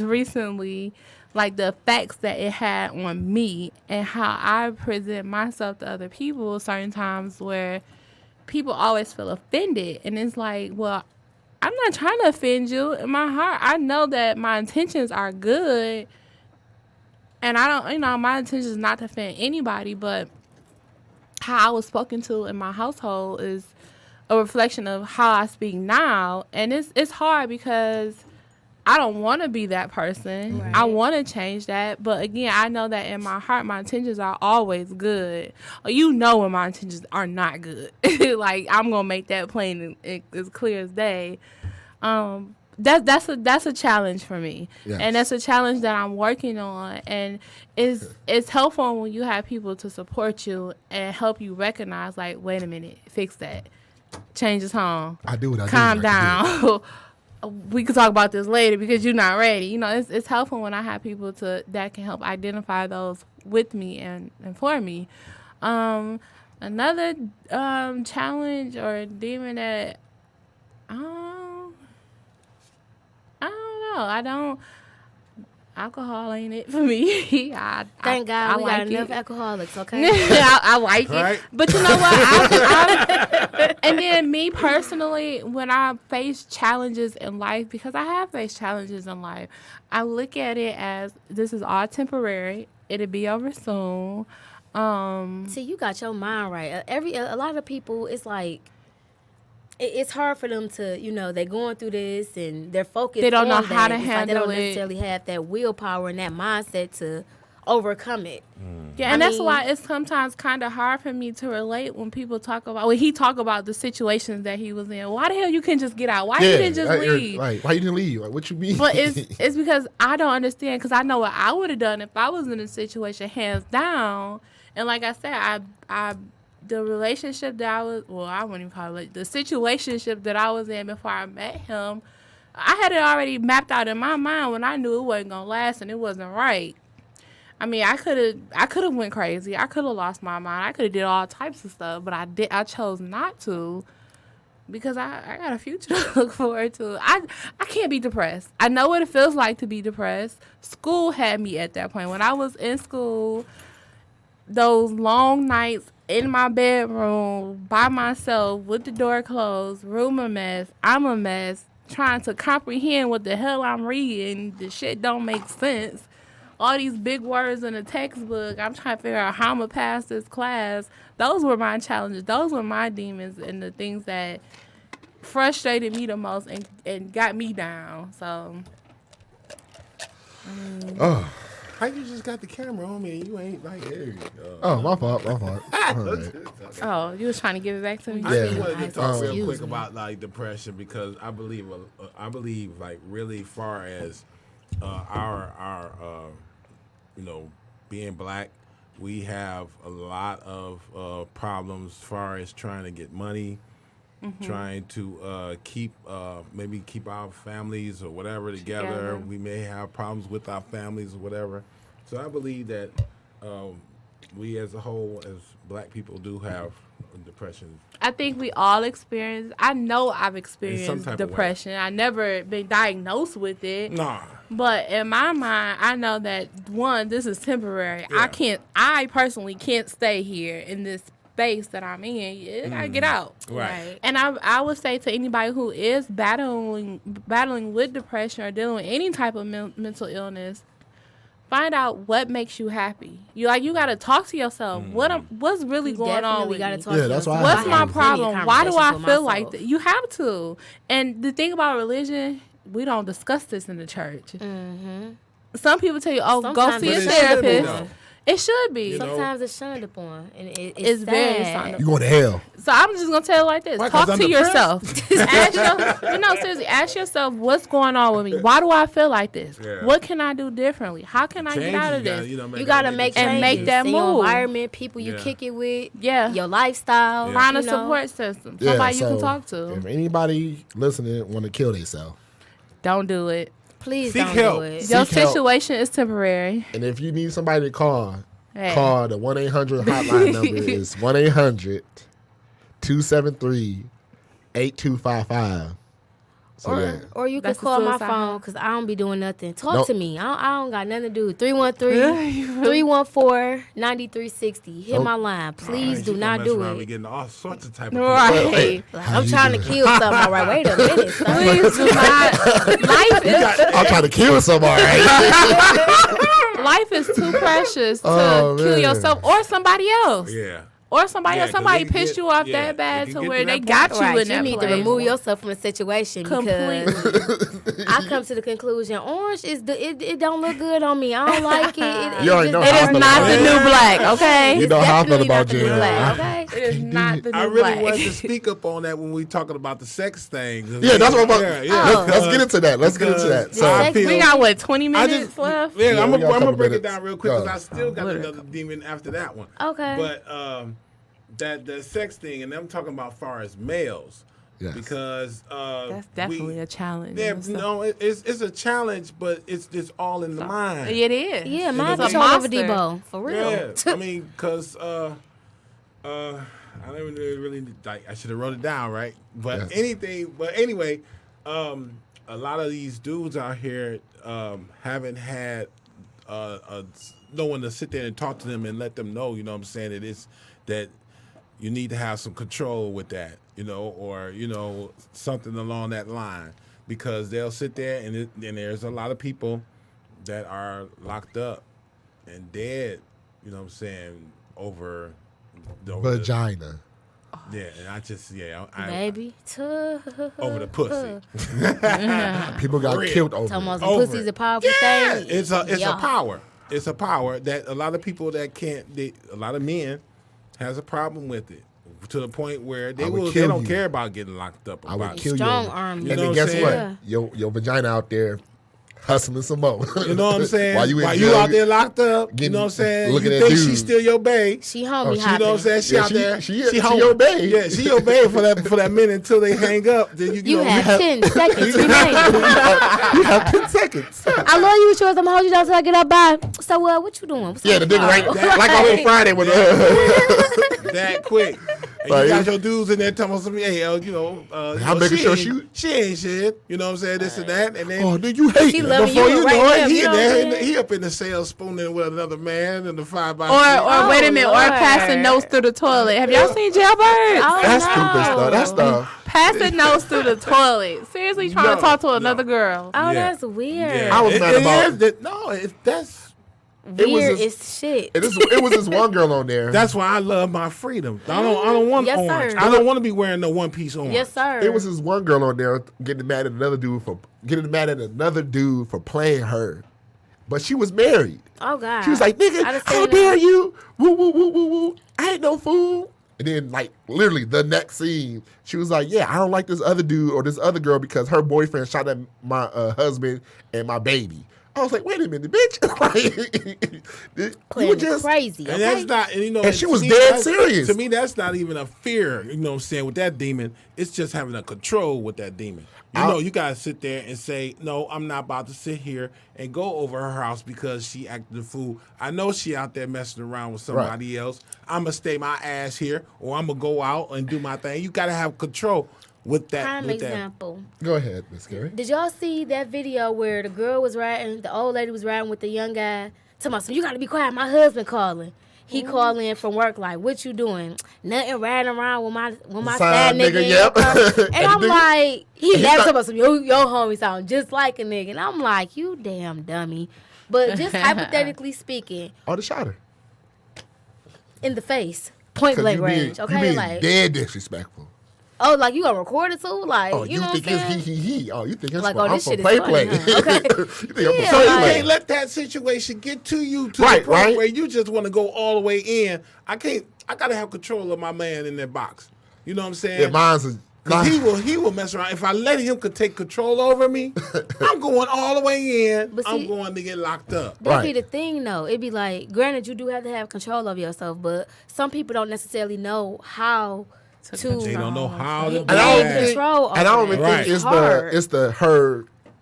recently, like the effects that it had on me and how I present myself to other people certain times where people always feel offended. And it's like, well, I'm not trying to offend you. In my heart, I know that my intentions are good. And I don't, my intention is not to offend anybody, but how I was spoken to in my household is a reflection of how I speak now. And it's hard because I don't want to be that person. Right. I want to change that. But again, I know that in my heart, my intentions are always good. When my intentions are not good. Like, I'm going to make that plain and as clear as day. That's a challenge for me. Yes. And that's a challenge that I'm working on. And it's helpful when you have people to support you and help you recognize, like, wait a minute, fix that. Change the tone. I do what I do. Calm down. We could talk about this later because you're not ready. It's helpful when I have people that can help identify those with me and for me. Another challenge or demon that I don't know. Alcohol ain't it for me. Thank God I we like got enough alcoholics, okay? I like right? it. But you know what? And then me personally, when I face challenges in life, because I have faced challenges in life, I look at it as this is all temporary. It'll be over soon. See, you got your mind right. A lot of people, it's like, it's hard for them to, they're going through this and they're focused. They don't know how to handle it. They don't necessarily have that willpower and that mindset to overcome it. Yeah, and that's why it's sometimes kind of hard for me to relate when people when he talk about the situations that he was in. Why the hell you couldn't just get out? Why you didn't just leave? Like, why you didn't leave? Like, what you mean? But it's because I don't understand, because I know what I would have done if I was in a situation, hands down. And like I said, the relationship that I wouldn't even call it, the situationship that I was in before I met him, I had it already mapped out in my mind when I knew it wasn't going to last and it wasn't right. I mean, I could have went crazy. I could have lost my mind. I could have did all types of stuff, but I chose not to because I got a future to look forward to. I can't be depressed. I know what it feels like to be depressed. School had me at that point. When I was in school, those long nights in my bedroom by myself with the door closed, room a mess, I'm a mess, trying to comprehend what the hell I'm reading. The shit don't make sense. All these big words in a textbook. I'm trying to figure out how I'm going to pass this class. Those were my challenges. Those were my demons and the things that frustrated me the most and got me down. So, How you just got the camera on me and you ain't like, hey. My fault. Right. Oh, you was trying to give it back to me? I just wanted to talk real quick about like depression because I believe like really far as our being black, we have a lot of problems as far as trying to get money, trying to keep our families or whatever together. We may have problems with our families or whatever. So I believe that we as a whole, as black people, do have depression. I think we all experience. I know I've In some experienced type of depression. I never been diagnosed with it. Nah. But in my mind, I know that one, this is temporary. Yeah. I personally can't stay here in this space that I'm in. I gotta get out. Right. And I would say to anybody who is battling with depression or dealing with any type of mental illness, find out what makes you happy. You gotta talk to yourself. What's really going on with gotta me? talk to that's why yourself. I What's have my to. problem? Why do I feel like that? that? You have to. And the thing about religion, we don't discuss this in the church. Mm-hmm. Some people tell you, "Oh, go Sometimes see a it should be, therapist." though. It should be. You know? Sometimes it's shunned upon, and It's very sad. shunned You going to hell? So I'm just gonna tell it like this: Why, 'cause talk I'm to yourself. depressed? Seriously, ask yourself what's going on with me. Why do I feel like this? Yeah. What can I do differently? How can I get out of this? You gotta make and changes make that in your move. environment, people you Yeah. kick it with, Yeah. your lifestyle. Yeah. Find a you know. support system, somebody you can talk to. If anybody listening want to kill themselves, Don't do it. Please Seek don't help. do it. Your Seek help. situation is temporary. and if you need somebody to call, Hey. call the 1-800 hotline number is 1-800-273-8255. So yeah. Or you can That's the call my suicide phone because I don't be doing nothing. Talk Nope. to me. I don't got nothing to do. 313-314-9360. Hit my line. Please do not do We it. getting all sorts of type of Right. Like, How I'm you trying to doing? kill something. All right, wait a minute. son. Please do not. I'm trying to kill somebody. Life is too precious to Oh, kill man. yourself or somebody else. Yeah. Or somebody Yeah, else. 'cause Somebody it can pissed get- you off yeah, that it bad can to get where to they that got point. you Right, in that you need place. to remove yourself from the situation Completely. because I come to the conclusion orange it don't look good on me. I don't like it. You already know It how I is feel not about the it. new black, okay? You know how I feel Definitely about not the new Jen. black, okay? It is not the new I really black. wanted to speak up on that when we talking about the sex thing. Yeah, that's what I'm about. Oh. Let's get into that. Let's get into that. because So, I sex- feel- We got, 20 I minutes just, left? yeah, I'm we got a gonna couple break it minutes. down real quick because Go. I still got Literally. another demon after that one. Okay. But that the sex thing, and I'm talking about far as males, Yes. because That's definitely a challenge. Yeah, and stuff. no, it's a challenge, but it's all in the mind. It is. Yeah, It's mind a control over monster. Debo. For real. Yeah, I mean, cause I don't really like. I should have wrote it down, right? But anyway, a lot of these dudes out here haven't had no one to sit there and talk to them and let them know. You know what I'm saying? That you need to have some control with that. Or something along that line, because they'll sit there and there's a lot of people that are locked up and dead. You know what I'm saying? Over vagina. Yeah, and I just Baby. over the pussy. People got real. killed over Talking it. about some Over pussy's it. a powerful Yeah, thing. it's a Yeah. power. It's a power that a lot of people that can't. A lot of men has a problem with it, to the point where they would they kill don't you. care about getting locked up. I would About it. kill Strong you. arm. You And know then what guess I'm what? saying? Your vagina out there hustling some more. You know what I'm saying? While you in While jail, you out there locked up, you getting- know what I'm saying? looking You at think dudes. she's still your bae. She homie she hopping. You know what I'm saying? She Yeah, out there. she home. your bae. Yeah, she your bae for that minute until they hang up. Then You know, have 10 seconds remaining. You have 10 seconds. I love you with yours. I'm gonna hold you down till I get up by. So, what you doing? What's Yeah, up? the nigga right like on Friday with that quick. And Like, you got your dudes in there telling some, hey, I'm making sure she ain't shit. You know what I'm saying? This and that. And then Oh, dude, you hate She me. love before you you right know now, it, he you in know there. what I'm saying? He up in the cell spooning with another man in the 5x6. Or wait a minute, or Lord. passing notes through the toilet. Have y'all seen Jailbirds? Oh, That's no. stupid stuff. That's stuff. Passing notes through the toilet. Seriously trying No, to talk to no. another girl. Oh, Yeah. that's weird. Yeah. I was mad about- that's It was Weird this- as shit. It was this one girl on there. that's why I love my freedom. I don't want Yes, orange. sir. I don't want to be wearing no one piece orange. Yes, sir. It was this one girl on there getting mad at another dude for playing her, but she was married. Oh, God. She was like, "Nigga, I done how seen dare that. you? Woo woo woo woo woo! I ain't no fool." And then, like, literally the next scene, she was like, "Yeah, I don't like this other dude or this other girl because her boyfriend shot at my husband and my baby." I was like, wait a minute, bitch. Like, you were just crazy. Okay? And that's not, and you know, And she to was me, dead serious. To me, that's not even a fear. You know what I'm saying? With that demon, it's just having a control with that demon. You know, you gotta sit there and say, no, I'm not about to sit here and go over her house because she acted a fool. I know she out there messing around with somebody else. I'm gonna stay my ass here, or I'm gonna go out and do my thing. You gotta have control with that. Prime example. Go ahead, Miss Gary. Did y'all see that video where the girl was riding, the old lady was riding with the young guy? Talking about, you gotta be quiet. My husband calling. He called in from work like, what you doing? Nothing, riding around with my side nigga in your car. And I'm like, he laughed about some, your homie sound just like a nigga. And I'm like, you damn dummy. But just hypothetically speaking. Oh, the shot her. In the face. Point blank range. Okay, you being like dead disrespectful. Oh, like you gonna record it too? Like, you know think what I'm saying? it's he. Oh, you think it's like, I'm this for shit is play. funny, huh? Okay. You think I'm Yeah, for So you play. can't let that situation get to you to the point where you just want to go all the way in. I gotta have control of my man in that box. You know what I'm saying? Yeah, mine's a... Cause he will mess around. If I let him could take control over me, I'm going all the way in. But see, I'm going to get locked up. That'd be the thing, though. It'd be like, granted, you do have to have control of yourself, but some people don't necessarily know how to. They don't know how to. And I don't control. And I don't even think it's it's the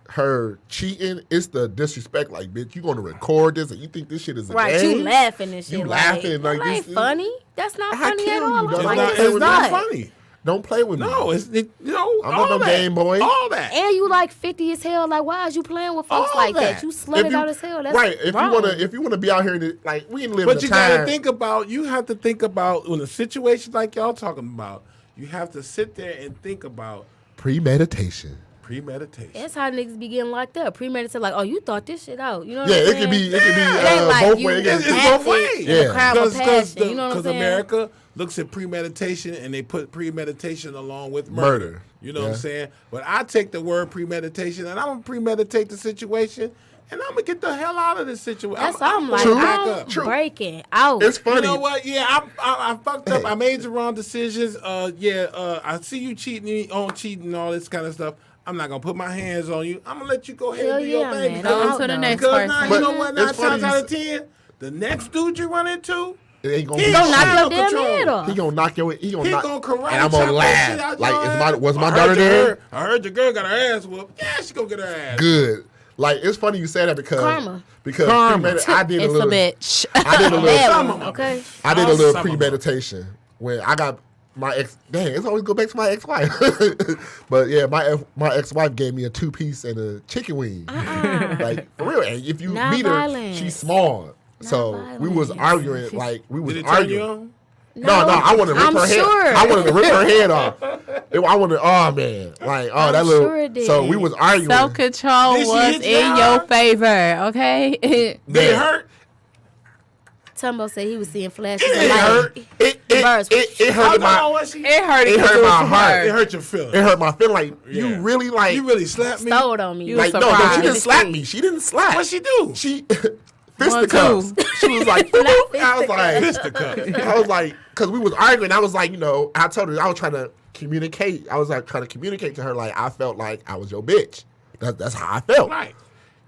her cheating. It's the disrespect. Like, bitch, you going to record this and you think this shit is a game? You laughing and shit. You laughing like that ain't this funny. That's not funny at kill all. you, dog. It's not funny. Don't play with me. No, I'm not no Game Boy. All that. And you like 50 as hell. Like, why is you playing with folks like that? You slutted out as hell. That's right. wrong. If you wanna be out here and like we live But in a you time. gotta think about. You have to think about when a situation like y'all talking about. You have to sit there and think about premeditation. That's how niggas be getting locked up. Premeditated, like, oh, you thought this shit out. You know what Yeah, I'm it saying? could be like both you ways. It's both ways. Yeah, crime of passion. You know what I'm Because saying? America looks at premeditation and they put premeditation along with murder. You know what I'm saying? But I take the word premeditation and I'm gonna premeditate the situation. And I'm gonna get the hell out of this situation. That's all I'm like. I'm breaking out. It's funny. You know what? Yeah, I fucked up. I made the wrong decisions. I see you cheating and all this kind of stuff. I'm not gonna put my hands on you. I'm gonna let you go ahead and do your thing. On to the next person. Now, you know what? 9 times out of 10, the next dude you run into, it ain't gonna he gonna knock your damn head off. He gonna knock your. He gonna karate. And I'm gonna laugh. Like, was my daughter there? I heard your girl got her ass whooped. Yeah, she gonna get her ass. Good. Like, it's funny you say that because karma. I did a little. Bitch. I did a little. Okay. I did a little premeditation when I got my ex. Dang, it's always go back to my ex-wife. But yeah, my ex-wife gave me a 2-piece and a chicken wing. Like, for real. And if you meet her, she's small. So we was arguing. Like, we was arguing. No, I wanted to rip her head. I wanted to rip her head off. I wanted. Oh man, like that little. Sure it did. So we was arguing. Self-control was in your favor. Okay. Did it hurt? Tumbo said he was seeing flashes. It hurt. It hurt my. It hurt my heart. It hurt your feelings. It hurt my feeling. Like you really slapped me. Stole on me. Like no, she didn't slap me. She didn't slap. What'd she do? She fisticuffs. She was like, I was like, fisticuffs. I was like, because we was arguing. I was like, I told her I was trying to communicate. I was like trying to communicate to her like I felt like I was your bitch. That's how I felt. Right.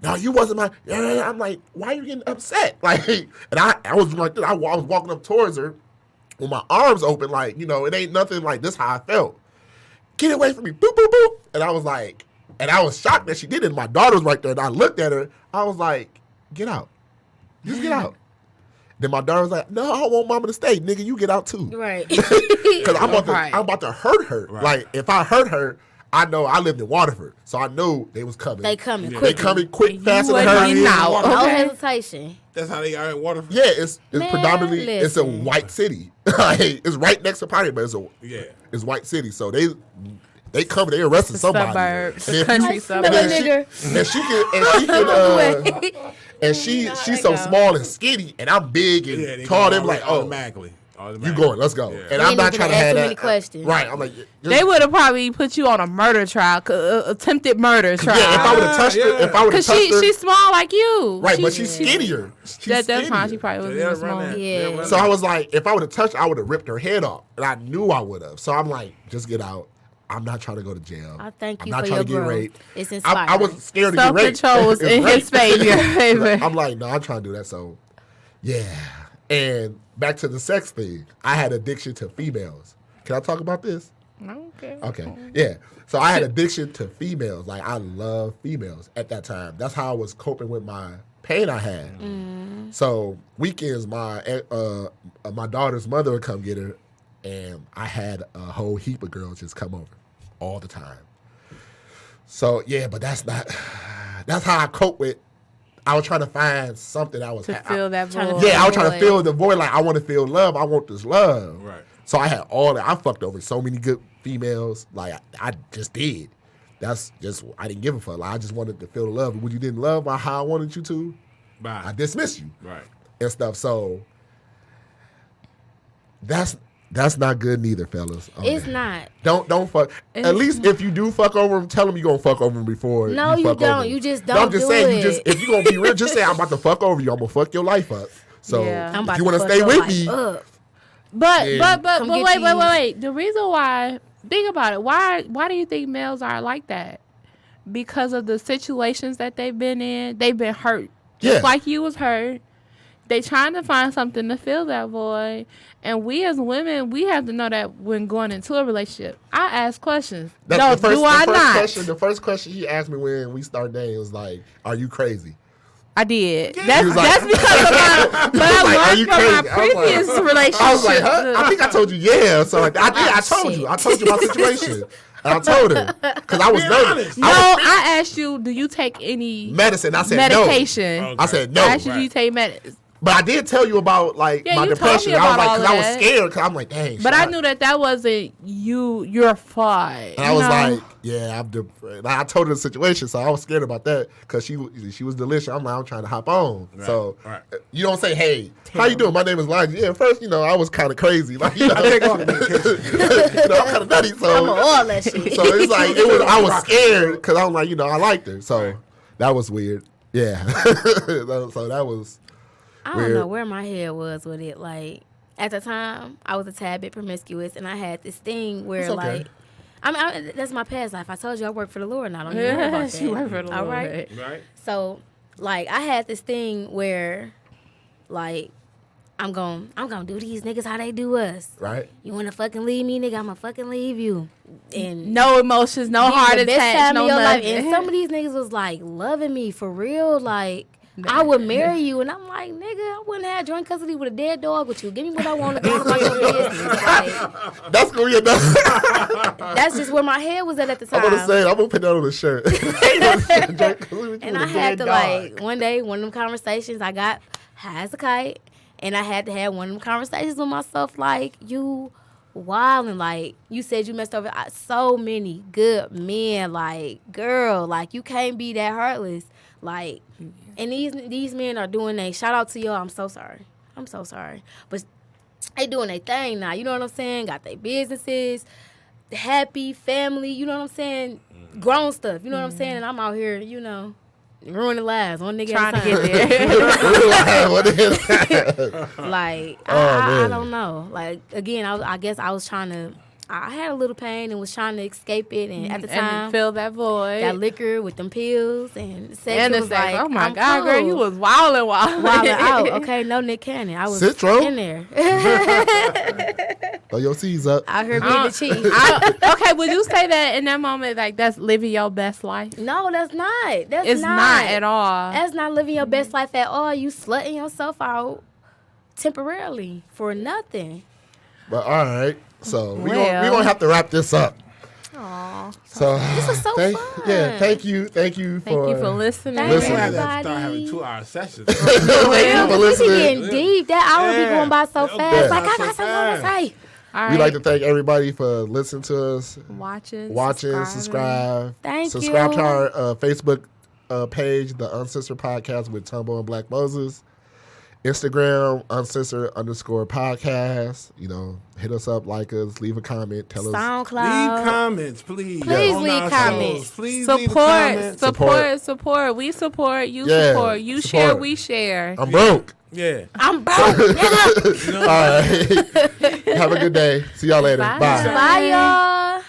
No, you wasn't my. I'm like, why are you getting upset? Like, and I was like this. I was walking up towards her with my arms open, like, it ain't nothing like this. How I felt. Get away from me, boop boop boop. And I was like, and I was shocked that she did it. My daughter was right there, and I looked at her. I was like, get out, just get out. Then my daughter was like, no, I want mama to stay, nigga. You get out too, right? Because I'm about to hurt her. Right. Like, if I hurt her. I know I lived in Waterford, so I knew they was coming. They coming quick. They coming quick, faster than her. No hesitation. That's how they are in Waterford. Yeah, it's predominantly it's a white city. It's right next to Potty, but it's white city. So they come, they arrested somebody. Suburbs, country suburbs. And she's so small and skinny, and I'm big and tall. They're like, automatically. You going? Let's go. Yeah. And I'm not trying to have many questions. Right. I'm like, they would have probably put you on a murder trial, attempted murder trial. Yeah, if I would have touched her, because she's small like you. Right, but she's skinnier. That's fine. She probably was small. Yeah. So I was like, if I would have touched her, I would have ripped her head off, and I knew I would have. So I'm like, just get out. I'm not trying to go to jail. I thank I'm you not for trying your to get growth. raped. It's inspiring. I was scared to get raped. Self-control was in his favor. I'm like, no, I'm trying to do that. So, yeah. And back to the sex thing. I had addiction to females. Can I talk about this? Okay. Okay. Yeah. So I had addiction to females. Like, I love females at that time. That's how I was coping with my pain I had. So weekends, my daughter's mother would come get her, and I had a whole heap of girls just come over all the time. So yeah, but that's how I cope with. I was trying to find something I was To fill that void. Yeah, I was trying to fill the void. Like, I want to feel love. I want this love. Right. So I had all that. I fucked over so many good females. Like, I just did. That's just, I didn't give a fuck. Like, I just wanted to feel the love. When you didn't love how I wanted you to, Bye. I dismiss you. Right. And stuff. So that's not good neither, fellas. It's not. Don't fuck. At least if you do fuck over them, tell them you're going to fuck over them before No, you fuck don't. over them. You just No, don't I'm just do saying, it. if you're going to be real, just say, I'm about to fuck over you. I'm going to fuck your life up. So Yeah. I'm if about you to want to fuck stay your with life me, up. But Yeah. Come get wait. The reason why, think about it. Why do you think males are like that? Because of the situations that they've been in. They've been hurt. Just Yeah. like you was hurt. They trying to find something to fill that void. And we as women, we have to know that when going into a relationship, I ask questions. the not? The first question he asked me when we started dating was like, "Are you crazy?" I did. He That's was like- because of my. But I like, "Are learned you from my crazy?" I was like- previous relationship. I was like, huh? I think I told you, yeah. So like, I told you. I told you my situation. And I told her. Because I was nervous. No, I asked you, do you take any Medicine. I said medication? no. I said no. I asked you, do you take medicine? But I did tell you about like Yeah, my you told depression. me I was about like, all because I was that. scared. Because I'm like, dang. But I knew that wasn't your fault. And I was like, yeah, I'm depressed. I told her the situation, so I was scared about that because she was delicious. I'm like, I'm trying to hop on. Right, So right. you don't say, hey, how you doing? My name is Elijah. Yeah, at first, I was kind of crazy. Like, I'm kind of nutty. So I'm all that shit. So it's like I was scared because I'm like, I liked her. So that was weird. Yeah. So that was. I don't know where my head was with it. Like, at the time, I was a tad bit promiscuous, and I had this thing where, It's okay. like, I mean, that's my past life. I told you I work for the Lord, and I don't even know about that. She work for the All Lord. right? Right. So, like, I had this thing where, like, I'm gonna do these niggas how they do us. Right. You wanna fucking leave me, nigga? I'ma fucking leave you. And No emotions, no heart the best attacks, time no of your life. nothing. And some of these niggas was like loving me for real, like I would marry you, and I'm like, nigga, I wouldn't have joint custody with a dead dog with you. Give me what I want to go about your business. Like, That's gonna be enough. that's just where my head was at the time. I'm gonna put that on the shirt. And I had to like one day, one of them conversations, I got high as a kite, and I had to have one of them conversations with myself, like, you wild, and like you said, you messed over so many good men, like, girl, like, you can't be that heartless, like. And these men are doing they shout out to y'all. I'm so sorry, but they doing their thing now. You know what I'm saying? Got their businesses, happy family. You know what I'm saying? Grown stuff. You know what I'm saying? And I'm out here, ruining lives one nigga Trying at to a time. get there. Like, man. I don't know. Like, again, I guess I was trying to. I had a little pain and was trying to escape it, and at the time, And fill that void. that liquor with them pills and sex, And it the was sex. like, Oh my I'm God, girl, cool. you was wilding. Wilding out. Okay, no Nick Cannon. I was Citro? in there. Throw your C's up. Out here being the chief. Okay, would you say that in that moment, like, that's living your best life? No, that's not. It's not at all. That's not living your best life at all. You slutting yourself out temporarily for nothing. But all right. So we Well. gonna have to wrap this up. Aw. So This was so fun. Yeah, thank you Thank you for listening. Thank Listen. We're you, gonna have to start everybody. having 2-hour sessions. Thank you for We be listening. getting deep. That hour be going by so fast. Yeah. Like, I So got something to say. All right. We'd like to thank everybody for listening to us, watching, subscribe. Thank Subscribe you. to our Facebook page, the Uncensored Podcast with Tumbo and Black Moses. Instagram, Uncensored_podcast. Hit us up, like us, leave a comment, tell us. SoundCloud. Leave comments, please. Please On leave our comments. shows. Please leave a Support. comment. We support. You Yeah, support. You support. share. We share. I'm broke. Yeah. I'm broke. nigga. All right. Have a good day. See y'all later. Bye. Bye. Bye, y'all.